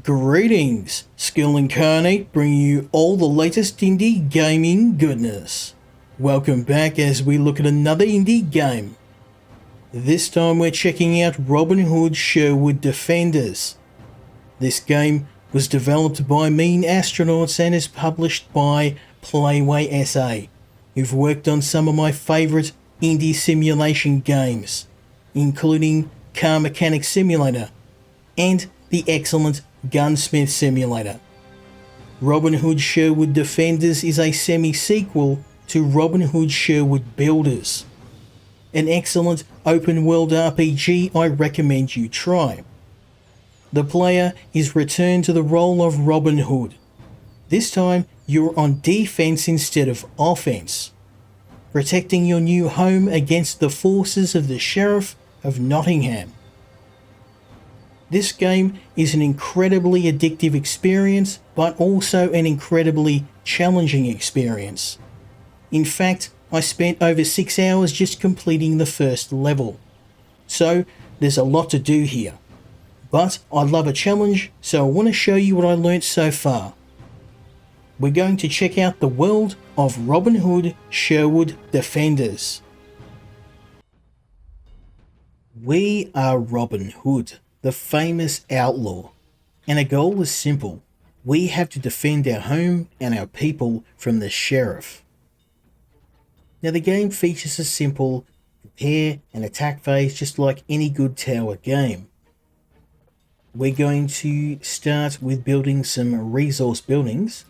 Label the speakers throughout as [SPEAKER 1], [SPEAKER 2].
[SPEAKER 1] Greetings, Skill Incarnate bringing you all the latest indie gaming goodness. Welcome back as we look at another indie game. This time we're checking out Robin Hood Sherwood Defenders. This game was developed by Mean Astronauts and is published by Playway SA, who've worked on some of my favourite indie simulation games, including Car Mechanic Simulator and the excellent Gunsmith Simulator. Robin Hood Sherwood Defenders is a semi-sequel to Robin Hood Sherwood Builders, an excellent open-world RPG I recommend you try. The player is returned to the role of Robin Hood. This time you're on defense instead of offense, protecting your new home against the forces of the Sheriff of Nottingham. This game is an incredibly addictive experience, but also an incredibly challenging experience. In fact, I spent over 6 hours just completing the first level. So there's a lot to do here. But I love a challenge, so I want to show you what I learnt so far. We're going to check out the world of Robin Hood Sherwood Defenders. We are Robin Hood, the famous outlaw, and our goal is simple. We have to defend our home and our people from the sheriff. Now the game features a simple prepare and attack phase just like any good tower game. We're going to start with building some resource buildings.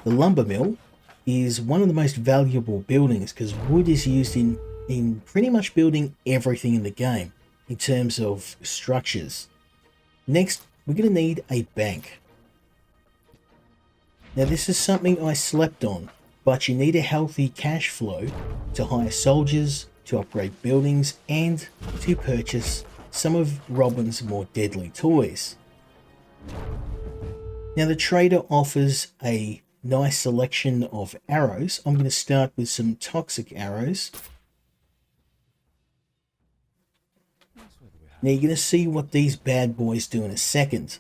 [SPEAKER 1] The lumber mill is one of the most valuable buildings because wood is used in pretty much building everything in the game in terms of structures. Next, we're going to need a bank. Now this is something I slept on, but you need a healthy cash flow to hire soldiers, to upgrade buildings, and to purchase some of Robin's more deadly toys. Now the trader offers a nice selection of arrows. I'm going to start with some toxic arrows. Now you're going to see what these bad boys do in a second.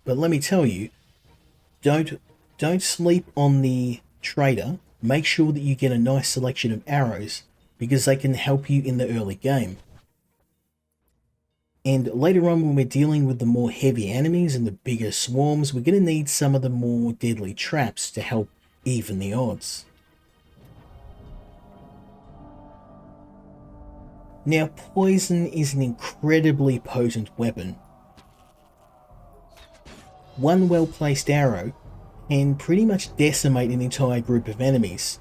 [SPEAKER 1] But let me tell you, don't sleep on the trader. Make sure that you get a nice selection of arrows because they can help you in the early game. And later on when we're dealing with the more heavy enemies and the bigger swarms, we're going to need some of the more deadly traps to help even the odds. Now, poison is an incredibly potent weapon. One well-placed arrow can pretty much decimate an entire group of enemies.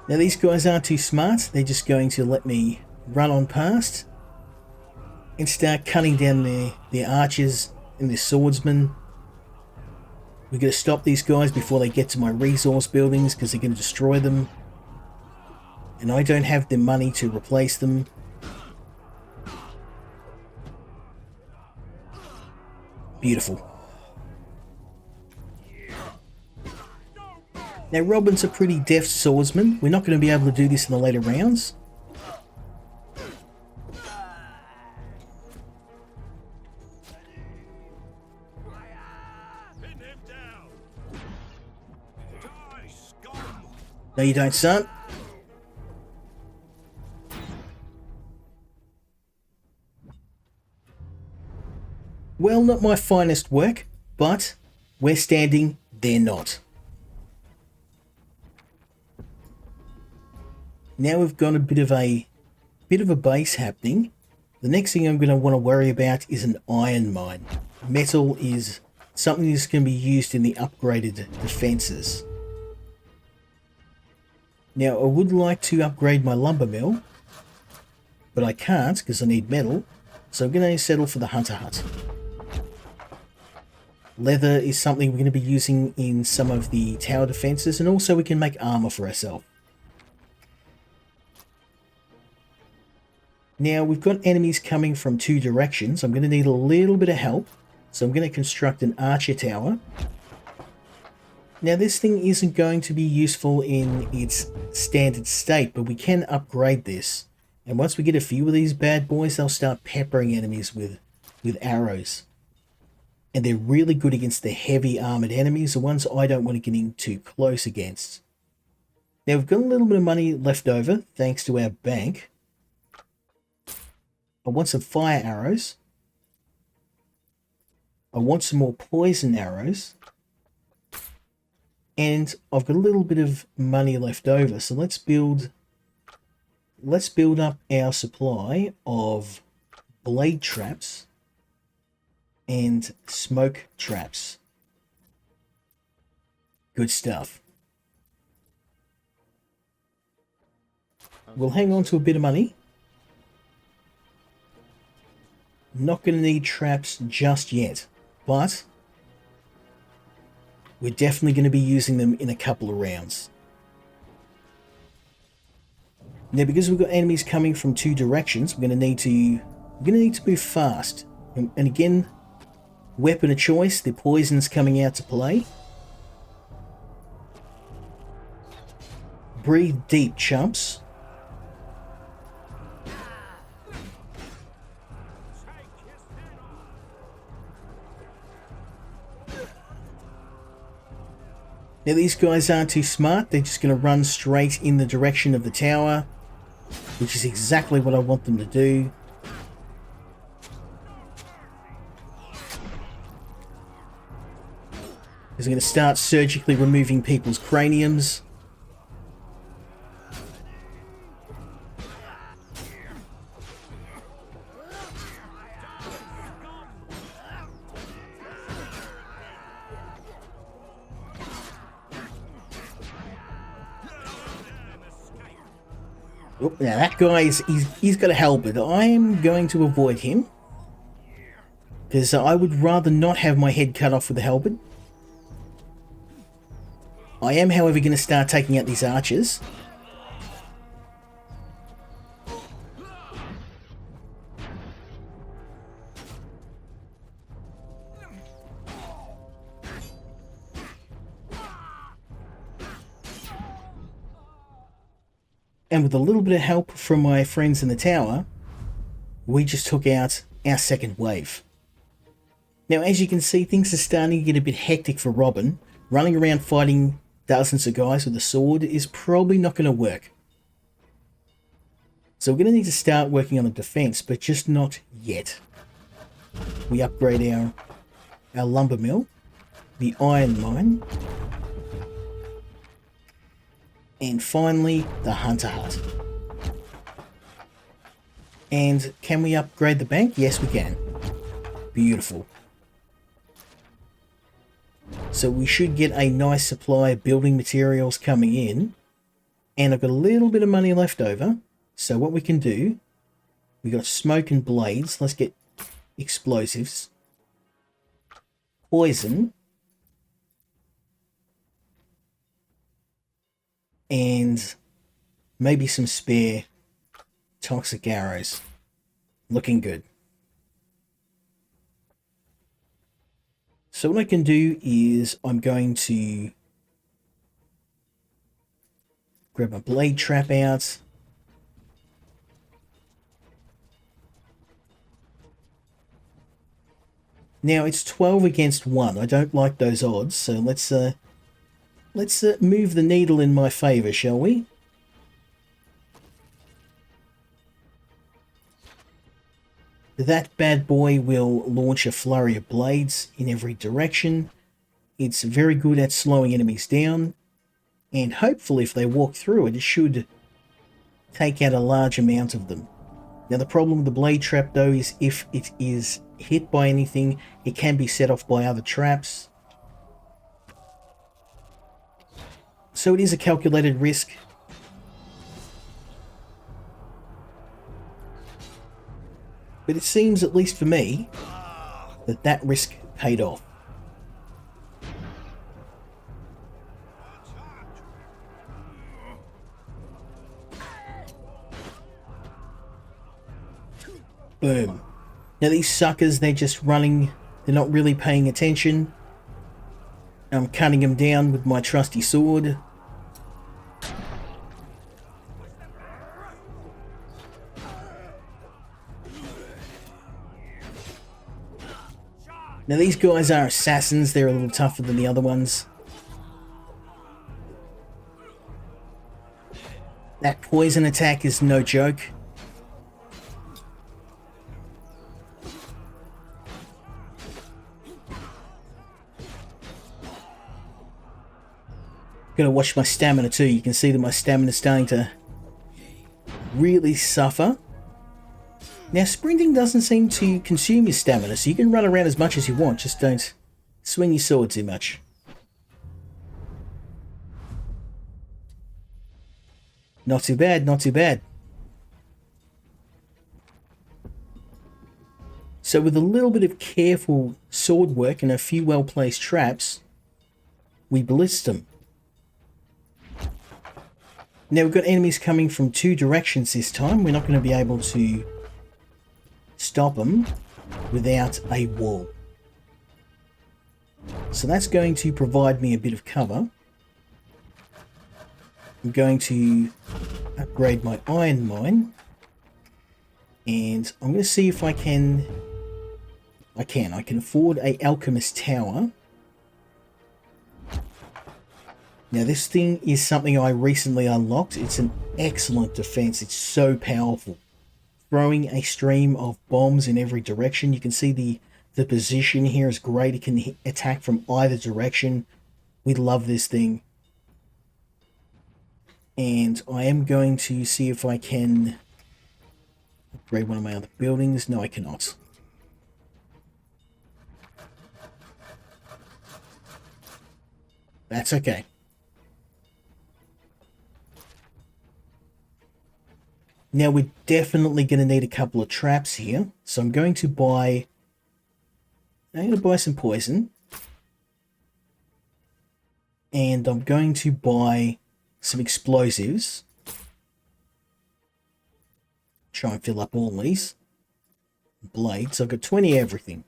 [SPEAKER 1] Now, these guys aren't too smart. They're just going to let me run on past and start cutting down their archers and their swordsmen. We're going to stop these guys before they get to my resource buildings because they're going to destroy them. And I don't have the money to replace them. Beautiful. Now Robin's a pretty deft swordsman. We're not going to be able to do this in the later rounds. No, you don't, son. Well, not my finest work, but we're standing, they're not. Now we've got a bit of a base happening. The next thing I'm going to want to worry about is an iron mine. Metal is something that's going to be used in the upgraded defenses. Now, I would like to upgrade my lumber mill, but I can't because I need metal, so I'm going to settle for the hunter hut. Leather is something we're going to be using in some of the tower defenses, and also we can make armor for ourselves. Now, we've got enemies coming from two directions. I'm going to need a little bit of help, so I'm going to construct an archer tower. Now this thing isn't going to be useful in its standard state, but we can upgrade this. And once we get a few of these bad boys, they'll start peppering enemies with arrows. And they're really good against the heavy armored enemies, the ones I don't want to get in too close against. Now we've got a little bit of money left over, thanks to our bank. I want some fire arrows. I want some more poison arrows. And I've got a little bit of money left over, so let's build up our supply of blade traps and smoke traps. Good stuff. We'll hang on to a bit of money. Not going to need traps just yet, but we're definitely going to be using them in a couple of rounds. Now, because we've got enemies coming from two directions, we're going to need to move fast. And again, weapon of choice, the poison's coming out to play. Breathe deep, chumps. Now these guys aren't too smart, they're just going to run straight in the direction of the tower, which is exactly what I want them to do. Because I'm going to start surgically removing people's craniums. Oh, now that guy he's got a halberd. I'm going to avoid him. Because I would rather not have my head cut off with a halberd. I am, however, going to start taking out these archers. And with a little bit of help from my friends in the tower, we just took out our second wave. Now, as you can see, things are starting to get a bit hectic for Robin. Running around fighting dozens of guys with a sword is probably not going to work. So we're going to need to start working on the defense, but just not yet. We upgrade our lumber mill, the iron mine, and finally the hunter hut. And can we upgrade the bank? Yes, we can. Beautiful. So we should get a nice supply of building materials coming in. And I've got a little bit of money left over. So what we can do, we got smoke and blades. Let's get explosives. Poison. And maybe some spare toxic arrows. Looking good. So what I can do is I'm going to grab my blade trap out. Now it's 12 against 1. I don't like those odds, so let's move the needle in my favour, shall we? That bad boy will launch a flurry of blades in every direction. It's very good at slowing enemies down, and hopefully if they walk through it, it should take out a large amount of them. Now the problem with the blade trap though is if it is hit by anything, it can be set off by other traps. So it is a calculated risk. But it seems, at least for me, that risk paid off. Boom. Now these suckers, they're just running. They're not really paying attention. I'm cutting him down with my trusty sword. Now these guys are assassins, they're a little tougher than the other ones. That poison attack is no joke. Gotta watch my stamina too. You can see that my stamina is starting to really suffer. Now sprinting doesn't seem to consume your stamina, so you can run around as much as you want, just don't swing your sword too much. Not too bad, not too bad. So with a little bit of careful sword work and a few well-placed traps, we blitzed them. Now we've got enemies coming from two directions this time. We're not going to be able to stop them without a wall. So that's going to provide me a bit of cover. I'm going to upgrade my iron mine. And I'm going to see if I can... I can afford a alchemist tower. Now this thing is something I recently unlocked. It's an excellent defense. It's so powerful. Throwing a stream of bombs in every direction. You can see the position here is great. It can attack from either direction. We love this thing. And I am going to see if I can upgrade one of my other buildings. No, I cannot. That's okay. Now we're definitely going to need a couple of traps here. So I'm going to buy some poison. And I'm going to buy some explosives. Try and fill up all these. Blades. I've got 20 everything.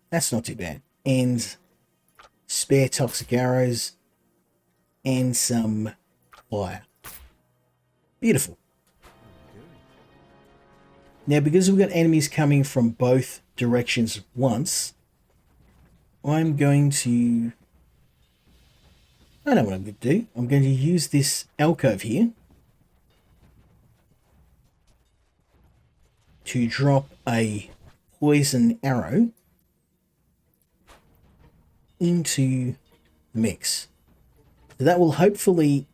[SPEAKER 1] That's not too bad. And spare toxic arrows. And some fire. Beautiful. Now, because we've got enemies coming from both directions at once, I'm going to... I know what I'm going to do. I'm going to use this alcove here to drop a poison arrow into the mix. So that will hopefully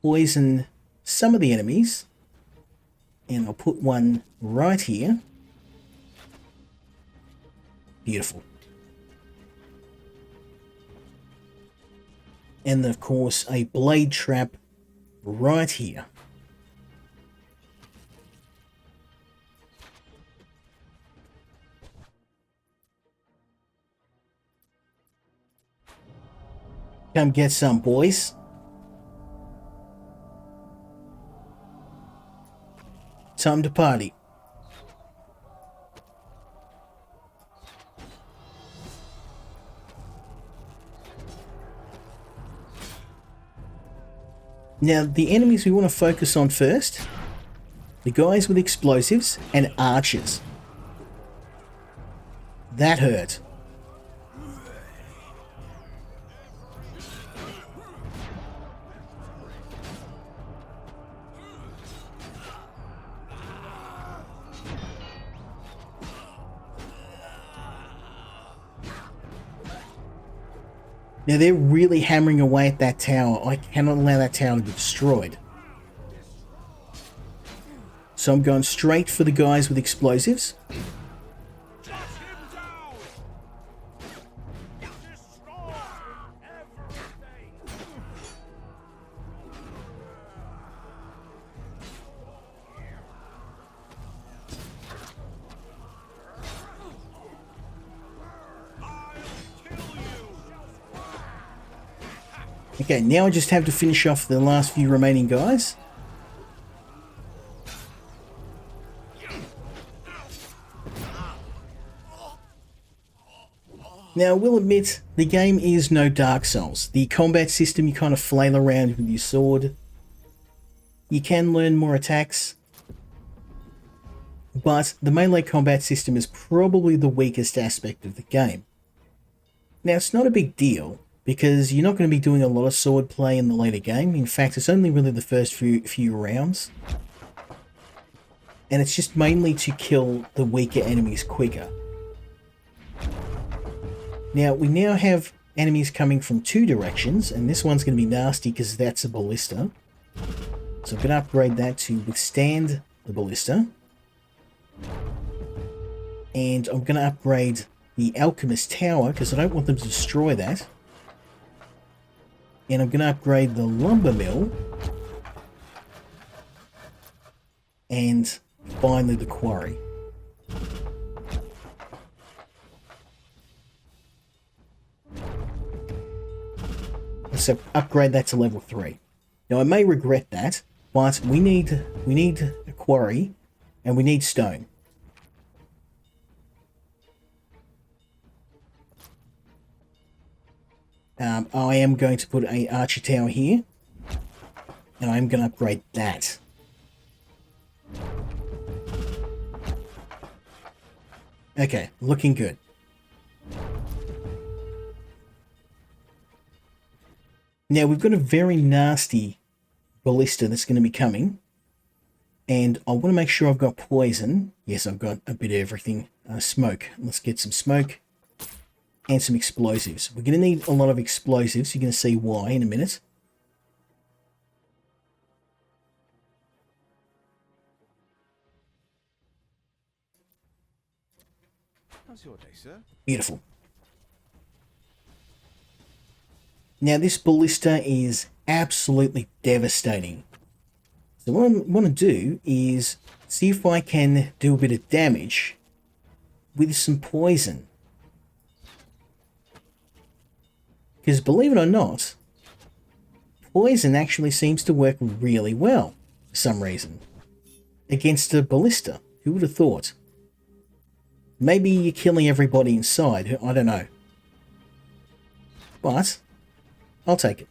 [SPEAKER 1] poison some of the enemies. And I'll put one right here. Beautiful. And of course, a blade trap right here. Come get some, boys. Time to party. Now, the enemies we want to focus on first, the guys with explosives and archers. That hurt. Now they're really hammering away at that tower. I cannot allow that tower to be destroyed. So I'm going straight for the guys with explosives. Okay, now I just have to finish off the last few remaining guys. Now, I will admit, the game is no Dark Souls. The combat system, you kind of flail around with your sword. You can learn more attacks, but the melee combat system is probably the weakest aspect of the game. Now, it's not a big deal, because you're not going to be doing a lot of sword play in the later game. In fact, it's only really the first few rounds. And it's just mainly to kill the weaker enemies quicker. Now, we now have enemies coming from two directions, and this one's going to be nasty because that's a ballista. So I'm going to upgrade that to withstand the ballista. And I'm going to upgrade the Alchemist Tower because I don't want them to destroy that. And I'm going to upgrade the Lumber Mill. And finally the Quarry. So upgrade that to level 3. Now I may regret that, but we need a quarry and we need stone. I am going to put a archer tower here, and I am going to upgrade that. Okay, looking good. Now, we've got a very nasty ballista that's going to be coming. And I want to make sure I've got poison. Yes, I've got a bit of everything. Smoke. Let's get some smoke. And some explosives. We're going to need a lot of explosives. You're going to see why in a minute.
[SPEAKER 2] How's your day, sir?
[SPEAKER 1] Beautiful. Now, this ballista is absolutely devastating. So what I want to do is see if I can do a bit of damage with some poison. Because believe it or not, poison actually seems to work really well for some reason against a ballista. Who would have thought? Maybe you're killing everybody inside. I don't know. But I'll take it.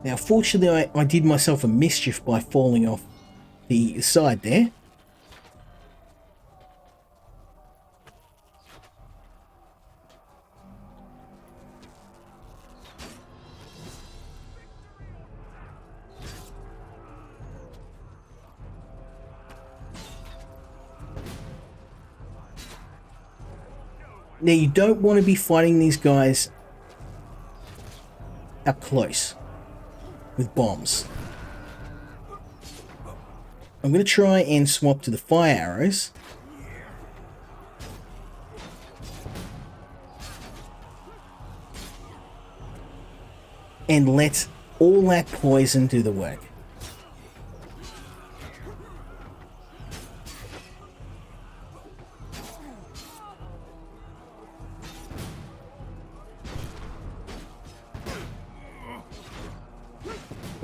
[SPEAKER 1] Now, fortunately, I did myself a mischief by falling off the side there. Now, you don't want to be fighting these guys up close with bombs. I'm going to try and swap to the fire arrows. And let all that poison do the work.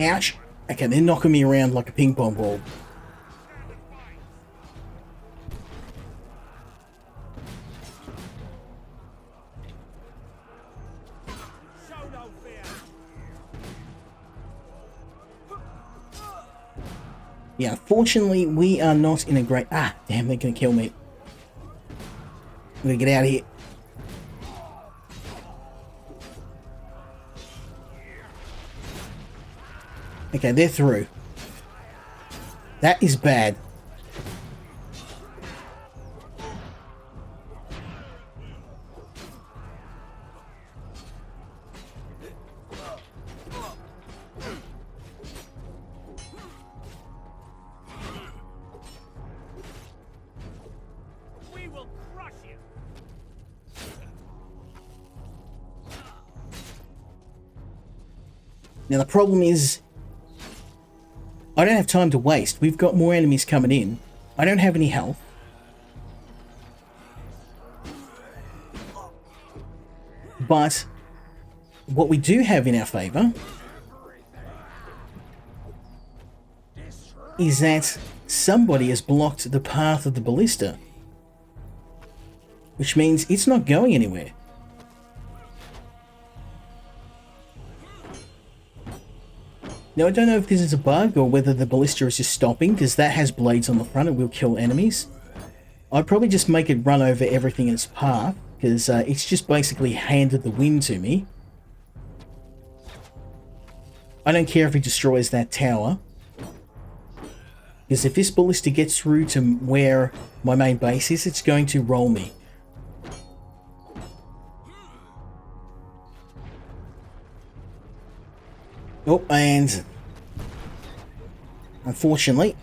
[SPEAKER 1] Ouch. Okay, they're knocking me around like a ping pong ball. Yeah, unfortunately, we are not in a great... Ah, damn, they're going to kill me. I'm going to get out of here. Okay, they're through. That is bad.
[SPEAKER 2] We will crush you.
[SPEAKER 1] Now the problem is, I don't have time to waste. We've got more enemies coming in. I don't have any health. But what we do have in our favor is that somebody has blocked the path of the ballista, which means it's not going anywhere. Now, I don't know if this is a bug or whether the ballista is just stopping, because that has blades on the front and will kill enemies. I'd probably just make it run over everything in its path, because it's just basically handed the wind to me. I don't care if it destroys that tower, because if this ballista gets through to where my main base is, it's going to roll me. Oh, and unfortunately,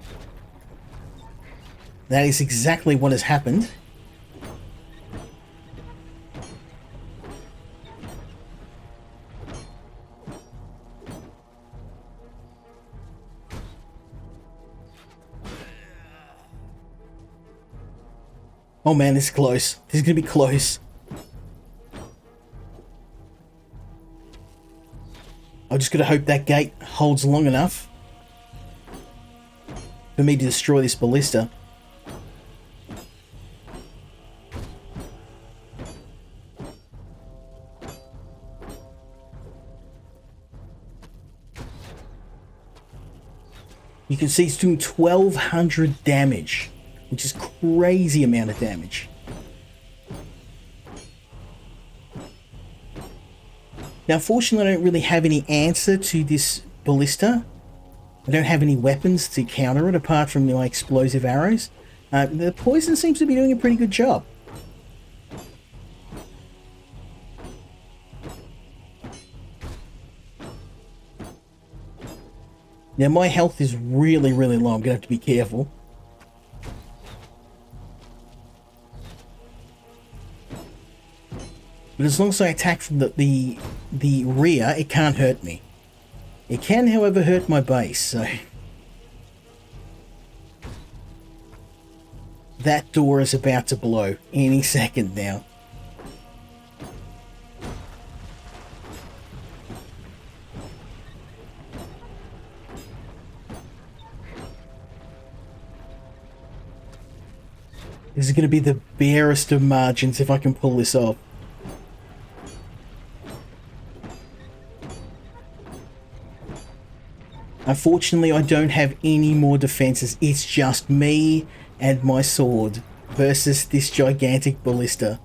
[SPEAKER 1] that is exactly what has happened. Oh man, this is close. This is going to be close. I'm just going to hope that gate holds long enough for me to destroy this ballista. You can see it's doing 1200 damage, which is crazy amount of damage. Now, fortunately, I don't really have any answer to this ballista. I don't have any weapons to counter it apart from my explosive arrows. The poison seems to be doing a pretty good job. Now, my health is really, really low. I'm going to have to be careful. But as long as I attack from the rear, it can't hurt me. It can, however, hurt my base, so... That door is about to blow any second now. This is going to be the barest of margins if I can pull this off. Unfortunately, I don't have any more defenses. It's just me and my sword versus this gigantic ballista.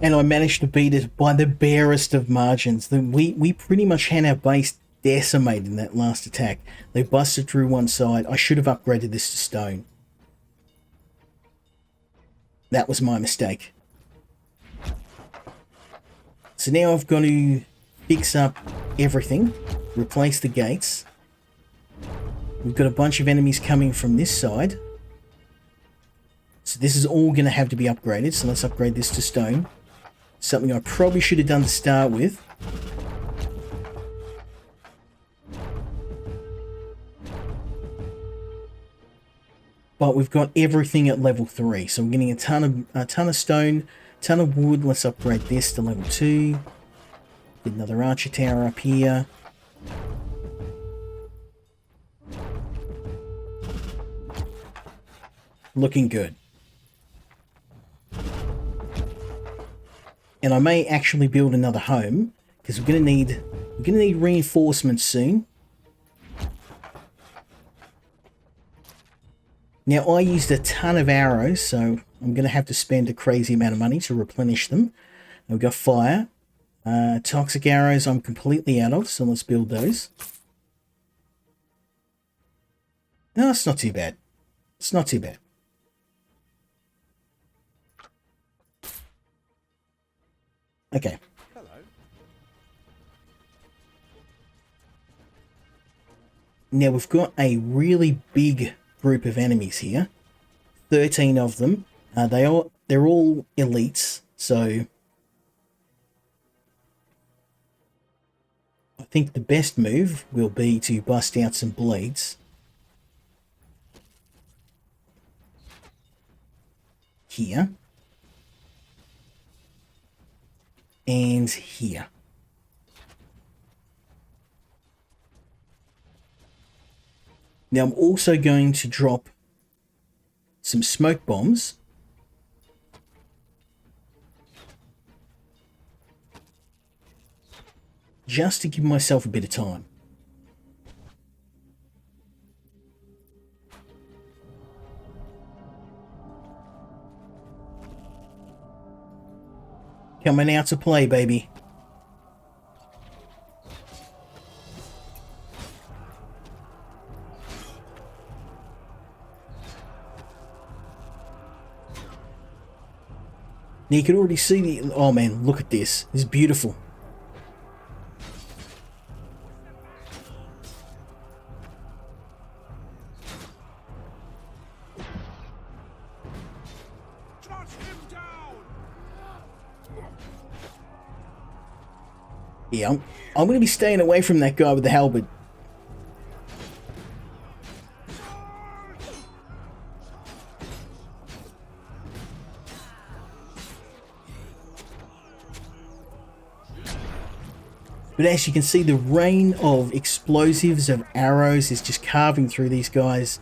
[SPEAKER 1] And I managed to beat it by the barest of margins. We pretty much had our base decimated in that last attack. They busted through one side. I should have upgraded this to stone. That was my mistake. So now I've got to fix up everything, replace the gates. We've got a bunch of enemies coming from this side. So this is all going to have to be upgraded. So let's upgrade this to stone. Something I probably should have done to start with. But we've got everything at level 3, so we're getting a ton of stone, ton of wood. Let's upgrade this to level 2. Get another archer tower up here. Looking good. And I may actually build another home because we're gonna need reinforcements soon. Now, I used a ton of arrows, so I'm going to have to spend a crazy amount of money to replenish them. We've got fire. Toxic arrows I'm completely out of, so let's build those. No, it's not too bad. It's not too bad. Okay.
[SPEAKER 2] Hello.
[SPEAKER 1] Now, we've got a really big group of enemies here. 13 of them. They're all elites, so I think the best move will be to bust out some blades. here. And here. Now I'm also going to drop some smoke bombs. Just to give myself a bit of time. Coming out to play, baby. Now you can already see the... Oh man, look at this. This is beautiful. Yeah, I'm going to be staying away from that guy with the halberd. But as you can see, the rain of explosives, of arrows, is just carving through these guys.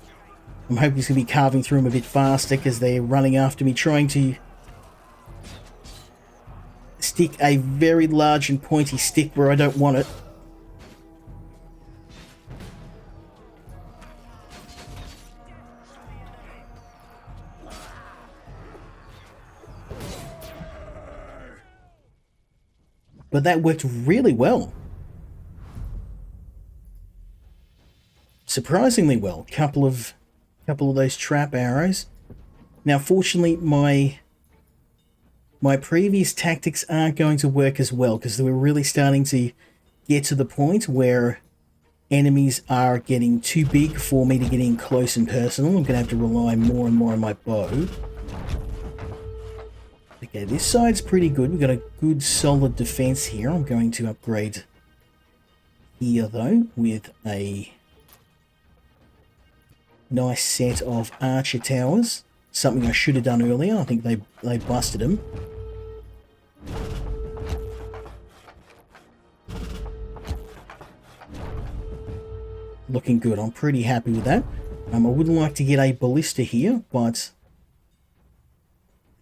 [SPEAKER 1] I'm hoping it's going to be carving through them a bit faster because they're running after me, trying to stick a very large and pointy stick where I don't want it. But that worked really well. Surprisingly well. Couple of those trap arrows. Now fortunately my previous tactics aren't going to work as well because we're really starting to get to the point where enemies are getting too big for me to get in close and personal. I'm going to have to rely more and more on my bow. Okay, this side's pretty good. We've got a good solid defense here. I'm going to upgrade here though with a nice set of archer towers. Something I should have done earlier. I think they busted them. Looking good. I'm pretty happy with that. I would like to get a ballista here, but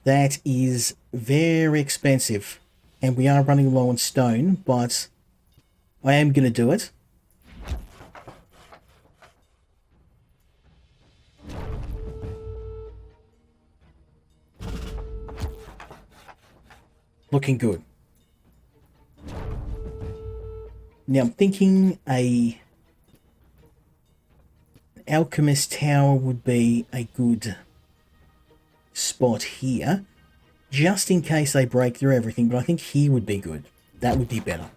[SPEAKER 1] that is very expensive. And we are running low on stone, but I am going to do it. Looking good. Now I'm thinking a alchemist tower would be a good spot here, just in case they break through everything, but I think here would be good. That would be better.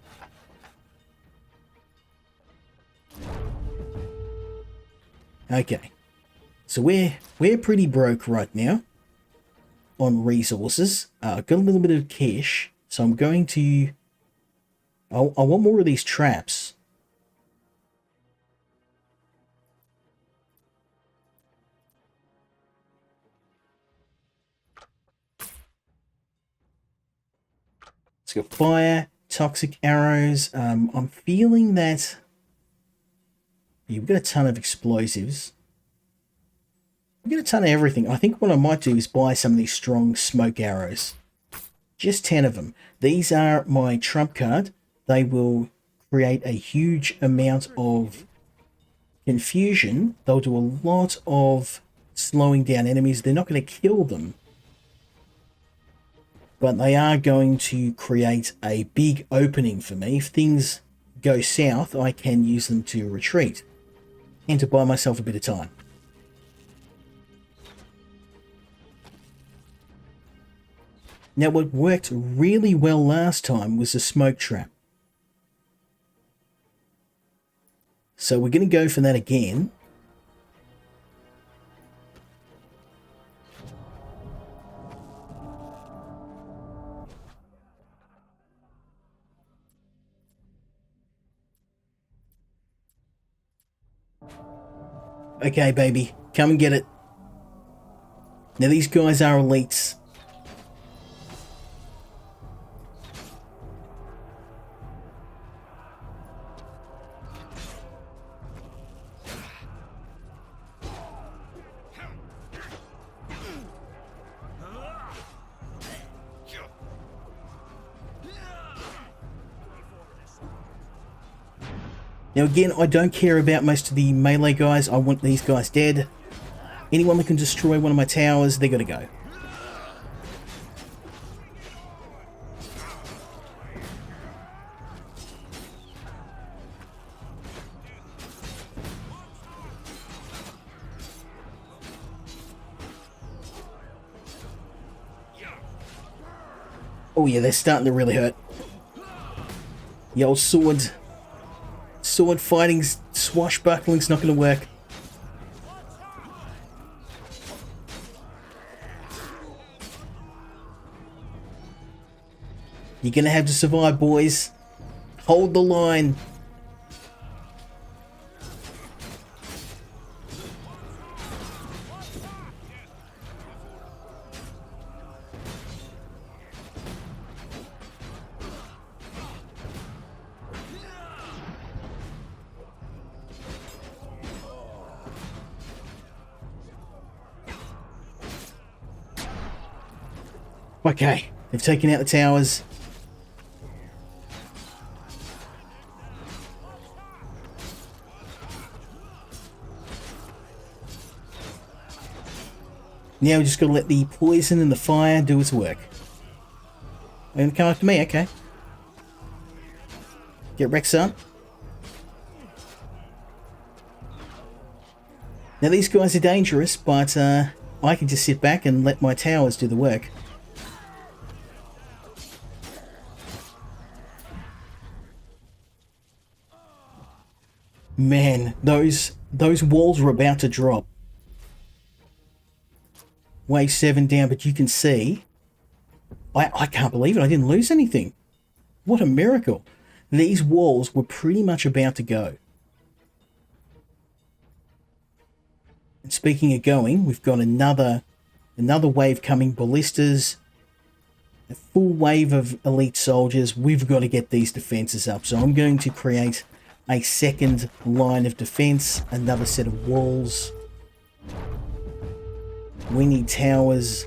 [SPEAKER 1] Okay, so we're pretty broke right now on resources. I've got a little bit of cash, so I'm going to... I want more of these traps. Let's go fire, toxic arrows. I'm feeling that... Yeah, we've got a ton of explosives. We've got a ton of everything. I think what I might do is buy some of these strong smoke arrows. Just 10 of them. These are my trump card. They will create a huge amount of confusion. They'll do a lot of slowing down enemies. They're not going to kill them, but they are going to create a big opening for me. If things go south, I can use them to retreat and to buy myself a bit of time. Now, what worked really well last time was the smoke trap. So we're going to go for that again. Okay, baby, come and get it. Now these guys are elites. Now again, I don't care about most of the melee guys. I want these guys dead. Anyone that can destroy one of my towers, they're gonna go. Oh yeah, they're starting to really hurt. The old sword fighting, swashbuckling's not going to work. You're going to have to survive, boys. Hold the line. Okay, they've taken out the towers. Now we just got to let the poison and the fire do its work. They're going to come after me, okay. Get wrecked, son. Now these guys are dangerous, but I can just sit back and let my towers do the work. Man, those walls are about to drop. Wave 7 down, but you can see... I can't believe it, I didn't lose anything. What a miracle. These walls were pretty much about to go. And speaking of going, we've got another wave coming. Ballistas. A full wave of elite soldiers. We've got to get these defenses up. So I'm going to create a second line of defense, another set of walls. We need towers.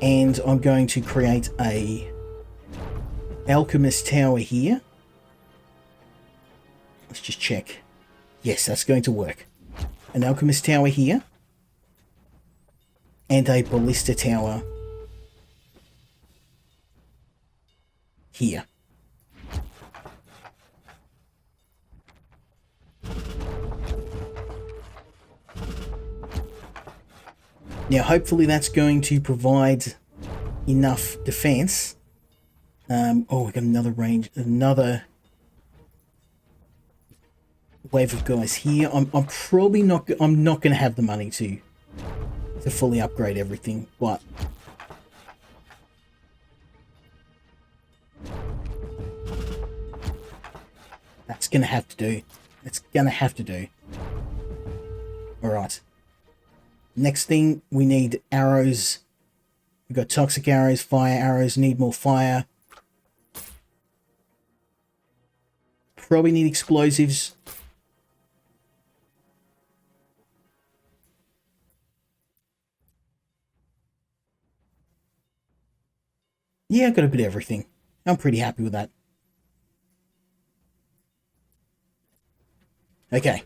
[SPEAKER 1] And I'm going to create a alchemist tower here. Let's just check. Yes, that's going to work. An alchemist tower here. And a ballista tower here. Now hopefully that's going to provide enough defense. Oh, we got another another wave of guys here. I'm probably not going to have the money to fully upgrade everything, but that's going to have to do. It's going to have to do. Alright. Next thing, we need arrows. We've got toxic arrows, fire arrows, need more fire. Probably need explosives. Yeah, I've got a bit of everything. I'm pretty happy with that. Okay.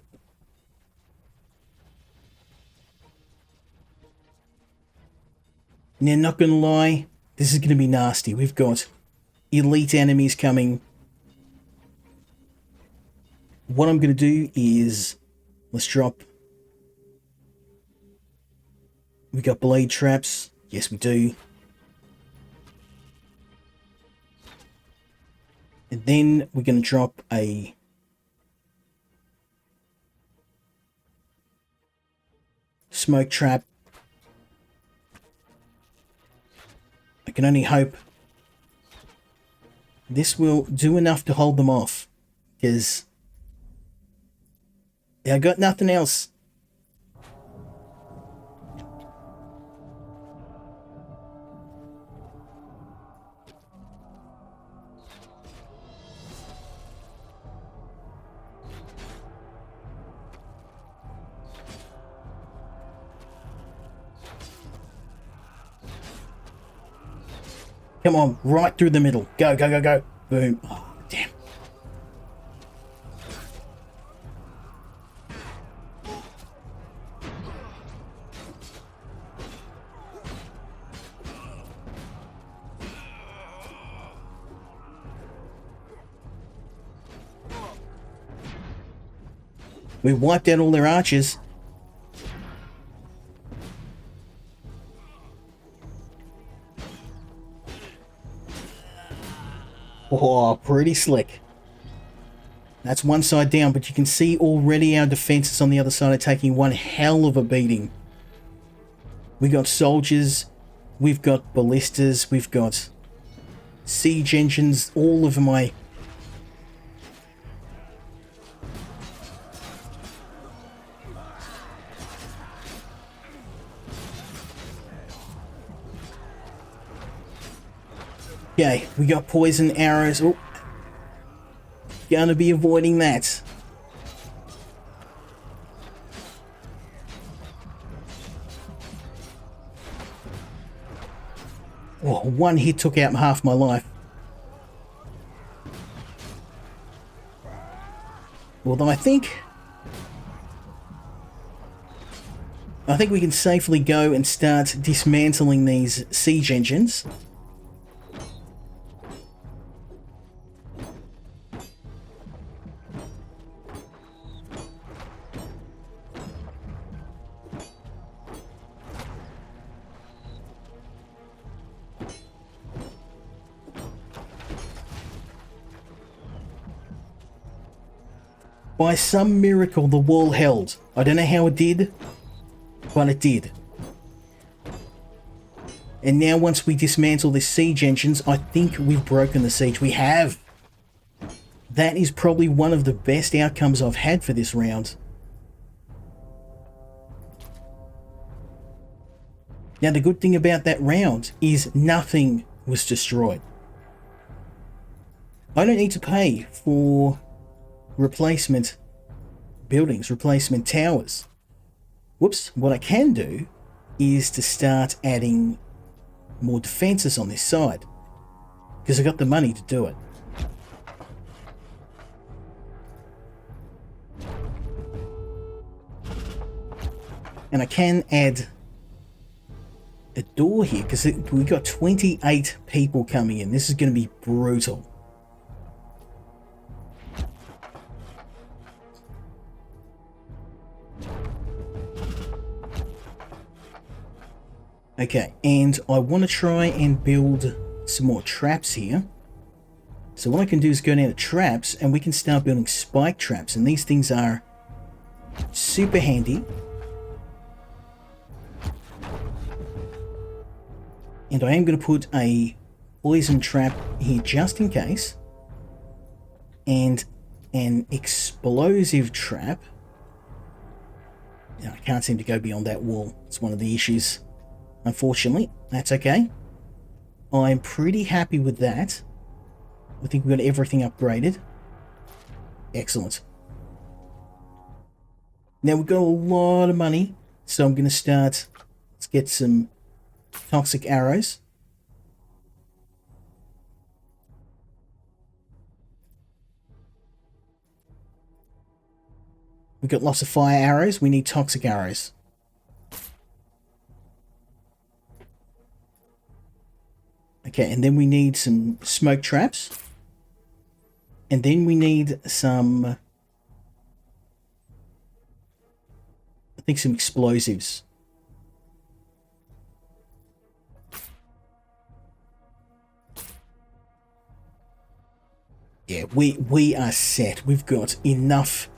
[SPEAKER 1] Now, not gonna lie, this is gonna be nasty. We've got elite enemies coming. What I'm gonna do is, let's drop. We got blade traps. Yes, we do. And then we're gonna drop a smoke trap. I can only hope this will do enough to hold them off, because I got nothing else. Come on, right through the middle. Go, go, go, go. Boom. Oh, damn. We wiped out all their archers. Oh, pretty slick. That's one side down, but you can see already our defenses on the other side are taking one hell of a beating. We got soldiers, we've got ballistas, we've got siege engines, all of my... Okay, we got poison arrows. Oh, gonna be avoiding that. Oh, one hit took out half my life. Although I think we can safely go and start dismantling these siege engines. By some miracle, the wall held. I don't know how it did, but it did. And now once we dismantle the siege engines, I think we've broken the siege. We have. That is probably one of the best outcomes I've had for this round. Now the good thing about that round is nothing was destroyed. I don't need to pay for replacement buildings, replacement towers. Whoops, what I can do is to start adding more defenses on this side, because I got the money to do it. And I can add a door here, because we've got 28 people coming in. This is going to be brutal. Okay, and I want to try and build some more traps here. So what I can do is go down to traps, and we can start building spike traps, and these things are super handy. And I am going to put a poison trap here just in case, and an explosive trap. Now, I can't seem to go beyond that wall. It's one of the issues. Unfortunately, that's okay. I'm pretty happy with that. I think we've got everything upgraded. Excellent. Now we've got a lot of money, so I'm going to start. Let's get some toxic arrows. We've got lots of fire arrows. We need toxic arrows. Okay, and then we need some smoke traps. And then we need some, I think some explosives. Yeah, we are set. We've got enough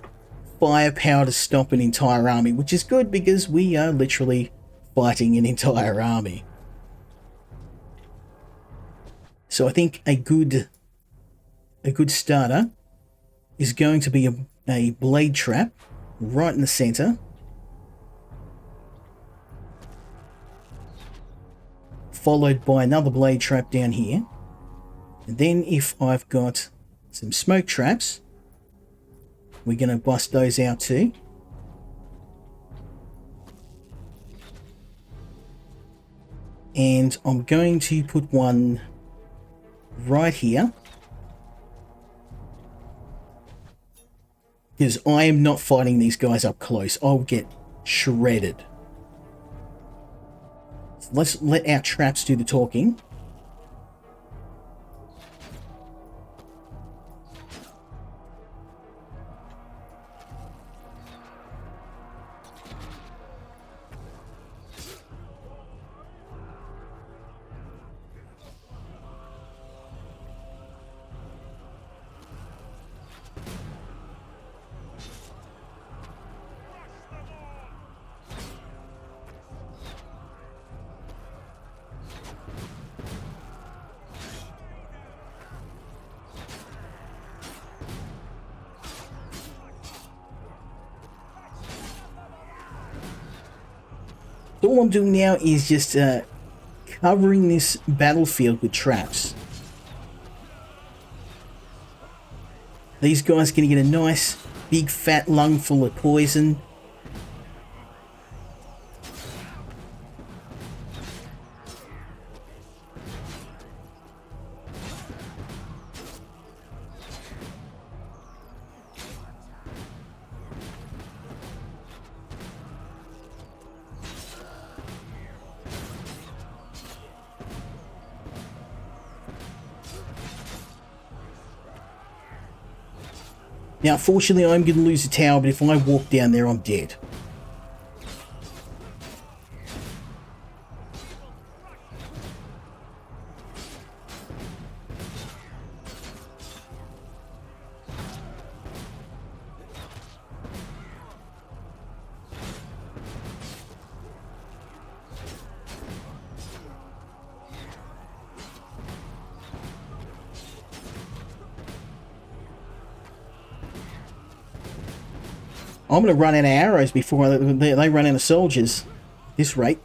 [SPEAKER 1] firepower to stop an entire army, which is good because we are literally fighting an entire army. So I think a good starter is going to be a blade trap. right in the center. Followed by another blade trap down here. And then if I've got some smoke traps, we're going to bust those out too. And I'm going to put one right here. Because I am not fighting these guys up close. I'll get shredded. So let's let our traps do the talking. So all I'm doing now is just covering this battlefield with traps. These guys are going to get a nice big fat lung full of poison. Now, fortunately, I'm going to lose the tower, but if I walk down there, I'm dead. I'm going to run out of arrows before they run out of soldiers. At this rate.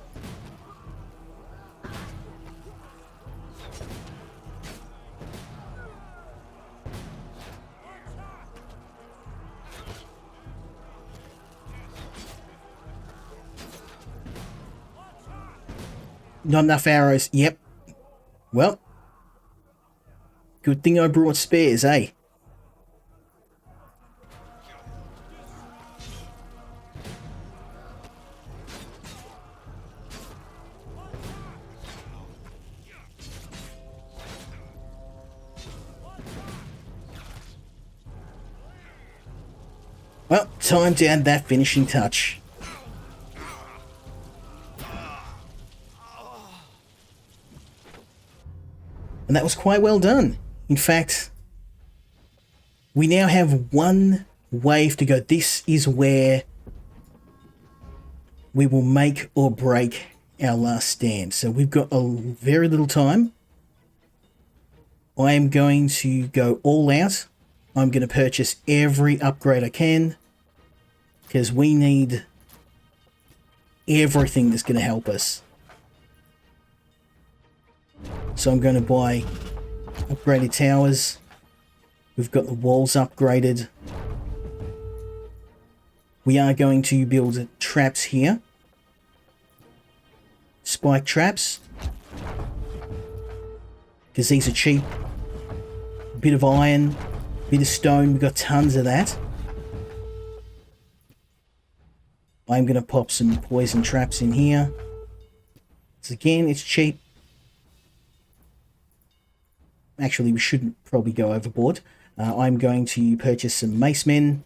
[SPEAKER 1] Not enough arrows. Yep. Well. Good thing I brought spares, eh? Well, time to add that finishing touch. And that was quite well done. In fact, we now have one wave to go. This is where we will make or break our last stand. So we've got very little time. I am going to go all out. I'm going to purchase every upgrade I can because we need everything that's going to help us. So I'm going to buy upgraded towers. We've got the walls upgraded. We are going to build traps here. Spike traps. Because these are cheap. A bit of iron. Bit of stone, we've got tons of that. I'm going to pop some poison traps in here. So again, it's cheap. Actually, we shouldn't probably go overboard. I'm going to purchase some mace men.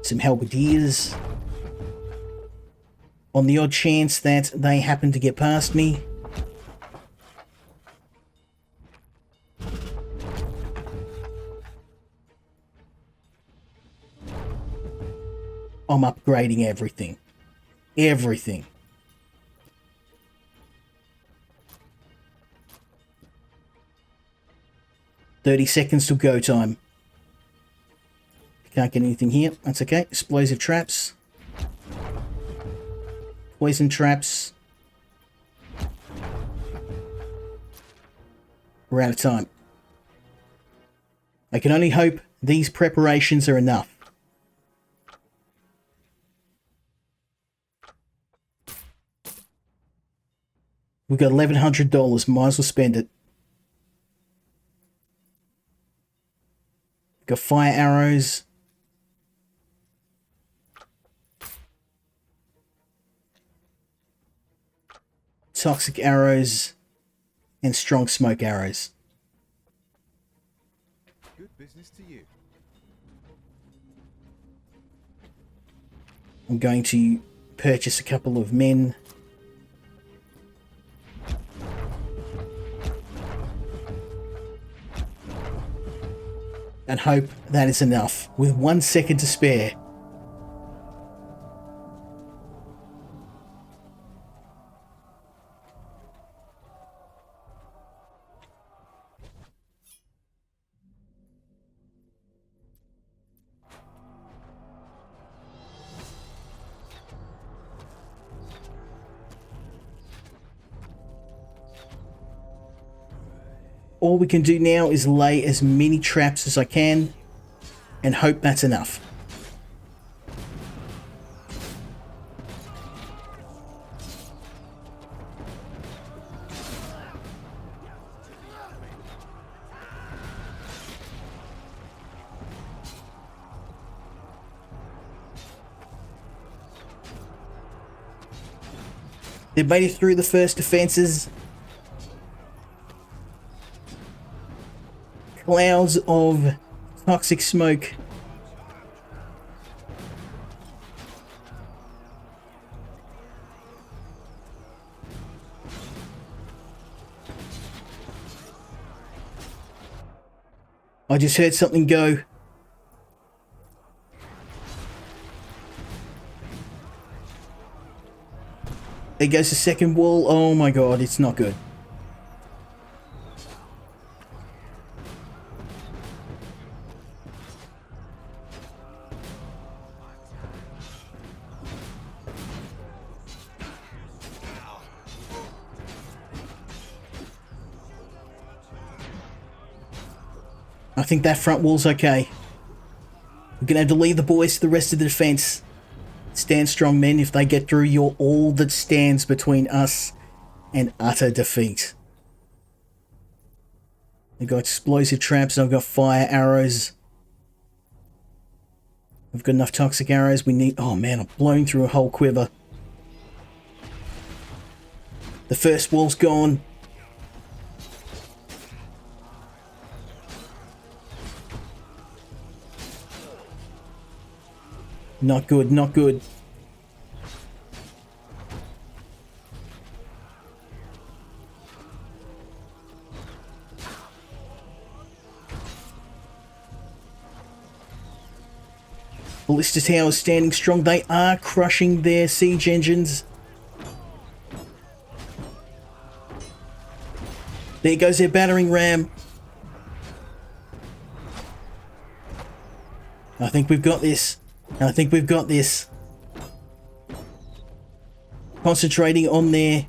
[SPEAKER 1] Some halberdiers. On the odd chance that they happen to get past me. I'm upgrading everything. Everything. $30 seconds till go time. Can't get anything here. That's okay. Explosive traps. Poison traps. We're out of time. I can only hope these preparations are enough. We've got $1,100. Might as well spend it. Got fire arrows. Toxic arrows. And strong smoke arrows.
[SPEAKER 2] Good business to you.
[SPEAKER 1] I'm going to purchase a couple of men. And hope that is enough. With 1 second to spare. All we can do now is lay as many traps as I can and hope that's enough. They made it through the first defenses. Clouds of toxic smoke. I just heard something go. There goes the second wall. Oh my god, it's not good. I think that front wall's okay. We're gonna have to leave the boys to the rest of the defense. Stand strong, men. If they get through, you're all that stands between us and utter defeat. I've got explosive traps. I've got fire arrows. I've got enough toxic arrows. We need... Oh man, I've blown through a whole quiver. The first wall's gone. Not good, not good. Ballista towers standing strong. They are crushing their siege engines. There goes their battering ram. I think we've got this. I think we've got this. Concentrating on their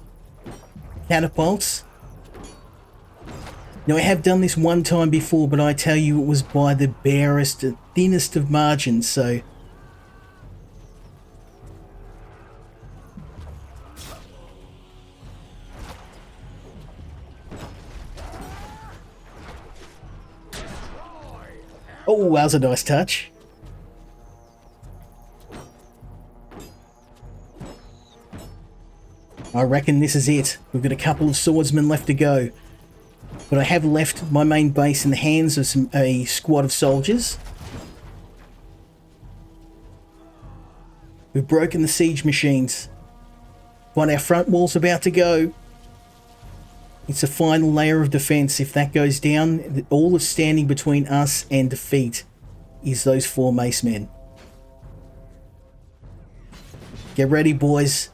[SPEAKER 1] catapults. Now, I have done this one time before, but I tell you it was by the barest, thinnest of margins, so... Oh, that was a nice touch. I reckon this is it. We've got a couple of swordsmen left to go. But I have left my main base in the hands of a squad of soldiers. We've broken the siege machines. But our front wall's about to go. It's a final layer of defense. If that goes down, all that's standing between us and defeat is those 4 mace men. Get ready, boys.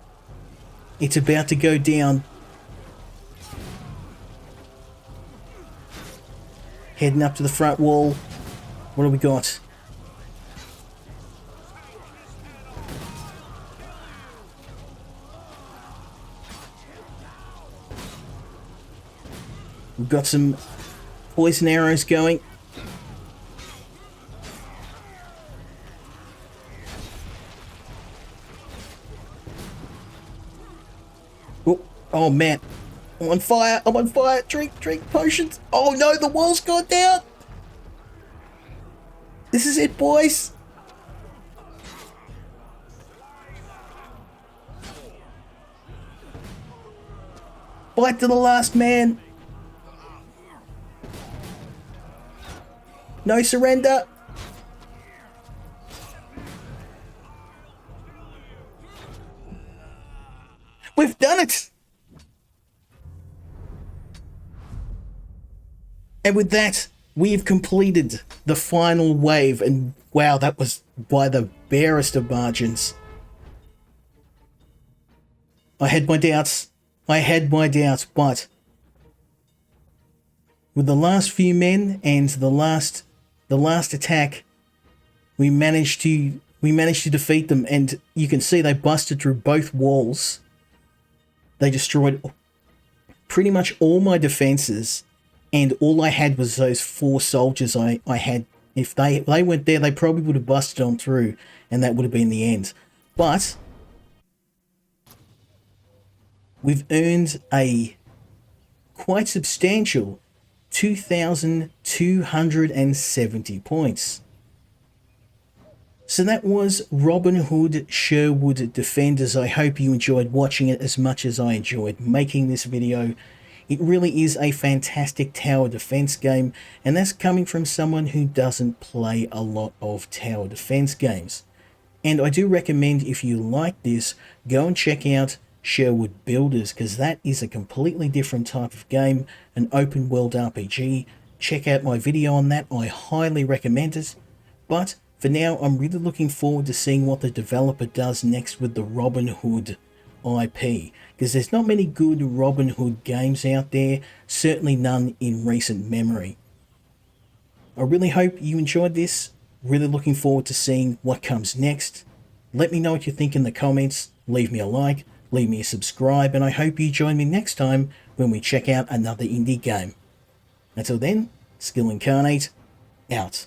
[SPEAKER 1] It's about to go down. Heading up to the front wall. What do we got? We've got some poison arrows going. Oh man, I'm on fire, I'm on fire. Drink potions. Oh no, the wall's gone down. This is it, boys. Fight to the last man. No surrender. We've done it. And with that, we have completed the final wave, and wow, that was by the barest of margins. I had my doubts, but with the last few men and the last attack, we managed to defeat them, and you can see they busted through both walls. They destroyed pretty much all my defenses. And all I had was those 4 soldiers I had. If they went there, they probably would have busted on through, and that would have been the end. But we've earned a quite substantial 2,270 points. So that was Robin Hood Sherwood Defenders. I hope you enjoyed watching it as much as I enjoyed making this video. It really is a fantastic tower defense game, and that's coming from someone who doesn't play a lot of tower defense games. And I do recommend, if you like this, go and check out Sherwood Builders, because that is a completely different type of game, an open world RPG. Check out my video on that, I highly recommend it. But for now, I'm really looking forward to seeing what the developer does next with the Robin Hood IP, because there's not many good Robin Hood games out there, certainly none in recent memory. I really hope you enjoyed this, really looking forward to seeing what comes next. Let me know what you think in the comments, leave me a like, leave me a subscribe, and I hope you join me next time when we check out another indie game. Until then, Skill Incarnate, out.